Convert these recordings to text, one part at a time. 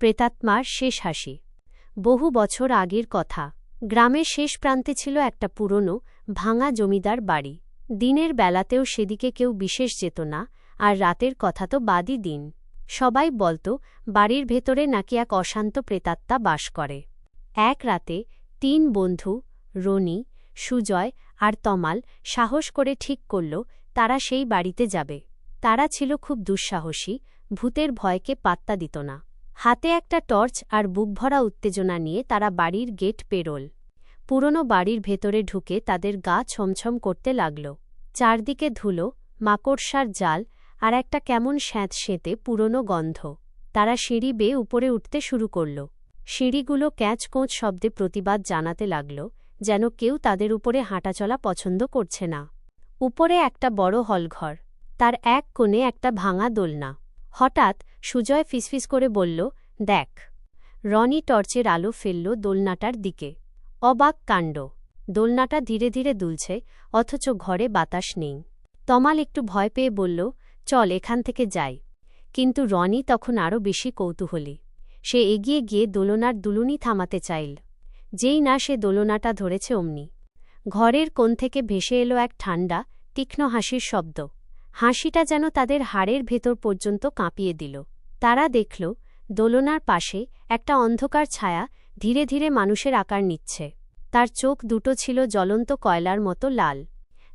প্রেতাত্মার শেষ হাসি। বহু বছর আগের কথা। গ্রামের শেষ প্রান্তে ছিল একটা পুরনো ভাঙা জমিদার বাড়ি। দিনের বেলাতেও সেদিকে কেউ বিশেষ যেত না, আর রাতের কথা তো বাদই দিন। সবাই বলত বাড়ির ভেতরে নাকি এক অশান্ত প্রেতাত্মা বাস করে। এক রাতে ৩ বন্ধু রনি, সুজয় আর তমাল সাহস করে ঠিক করল তারা সেই বাড়িতে যাবে। তারা ছিল খুব দুঃসাহসী, ভূতের ভয়কে পাত্তা দিত না। হাতে একটা টর্চ আর বুকভরা উত্তেজনা নিয়ে তারা বাড়ির গেট পেরোল। পুরনো বাড়ির ভেতরে ঢুকে তাদের গা ছমছম করতে লাগল। চারদিকে ধুলো, মাকড়সার জাল আর একটা কেমন স্যাঁতসেঁতে পুরনো গন্ধ। তারা সিঁড়ি বেয়ে উপরে উঠতে শুরু করল। সিঁড়িগুলো ক্যাঁচকোঁচ শব্দে প্রতিবাদ জানাতে লাগল, যেন কেউ তাদের উপরে হাঁটাচলা পছন্দ করছে না। উপরে একটা বড় হলঘর, তার এক কোণে একটা ভাঙা দোলনা। হঠাৎ সুজয় ফিসফিস করে বলল, দেখ। রনি টর্চের আলো ফেলল দোলনাটার দিকে। অবাক কাণ্ড, দোলনাটা ধীরে ধীরে দুলছে, অথচ ঘরে বাতাস নেই। তমাল একটু ভয় পেয়ে বলল, চল এখান থেকে যাই। কিন্তু রনি তখন আরও বেশি কৌতূহলী। সে এগিয়ে গিয়ে দোলনার দুলুনি থামাতে চাইল। যেই না সে দোলনাটা ধরেছে অমনি ঘরের কোণ থেকে ভেসে এলো এক ঠান্ডা, তীক্ষ্ণ হাসির শব্দ। হাসিটা যেন তাদের হাড়ের ভেতর পর্যন্ত কাঁপিয়ে দিল। তারা দেখল দোলনার পাশে একটা অন্ধকার ছায়া ধীরে ধীরে মানুষের আকার নিচ্ছে। তার চোখ দুটো ছিল জ্বলন্ত কয়লার মতো লাল।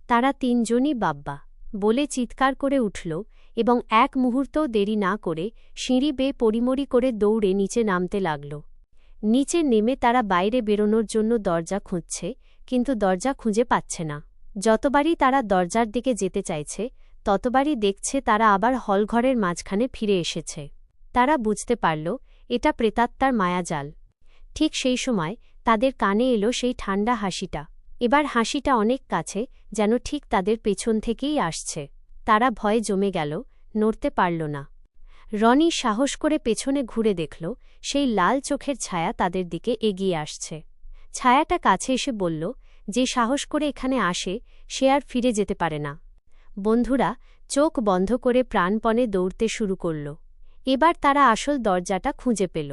তারা ৩ জনই বাব্বা বলে চিৎকার করে উঠল এবং এক মুহূর্তও দেরি না করে সিঁড়ি বেয়ে পরিমরি করে দৌড়ে নিচে নামতে লাগল। নিচে নেমে তারা বাইরে বেরোনোর জন্য দরজা খুঁজছে, কিন্তু দরজা খুঁজে পাচ্ছে না। যতবারই তারা দরজার দিকে যেতে চাইছে, ততবারই দেখছে তারা আবার হলঘরের মাঝখানে ফিরে এসেছে। তারা বুঝতে পারল এটা প্রেতাত্মার মায়াজাল। ঠিক সেই সময় তাদের কানে এলো সেই ঠান্ডা হাসিটা। এবার হাসিটা অনেক কাছে, যেন ঠিক তাদের পেছন থেকেই আসছে। তারা ভয়ে জমে গেল, নড়তে পারল না। রনি সাহস করে পেছনে ঘুরে দেখল সেই লাল চোখের ছায়া তাদের দিকে এগিয়ে আসছে। ছায়াটা কাছে এসে বলল, যে সাহস করে এখানে আসে সে আর ফিরে যেতে পারে না। বন্ধুরা চোখ বন্ধ করে প্রাণপণে দৌড়তে শুরু করল। এবার তারা আসল দরজাটা খুঁজে পেল।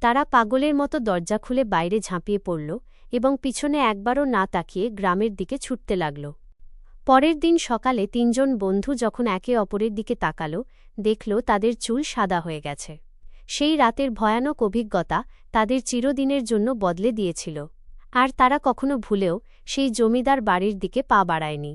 তারা পাগলের মতো দরজা খুলে বাইরে ঝাঁপিয়ে পড়ল এবং পিছনে একবারও না তাকিয়ে গ্রামের দিকে ছুটতে লাগল। পরের দিন সকালে ৩ জন বন্ধু যখন একে অপরের দিকে তাকাল, দেখল তাদের চুল সাদা হয়ে গেছে। সেই রাতের ভয়ানক অভিজ্ঞতা তাদের চিরদিনের জন্য বদলে দিয়েছিল, আর তারা কখনো ভুলেও সেই জমিদার বাড়ির দিকে পা বাড়ায়নি।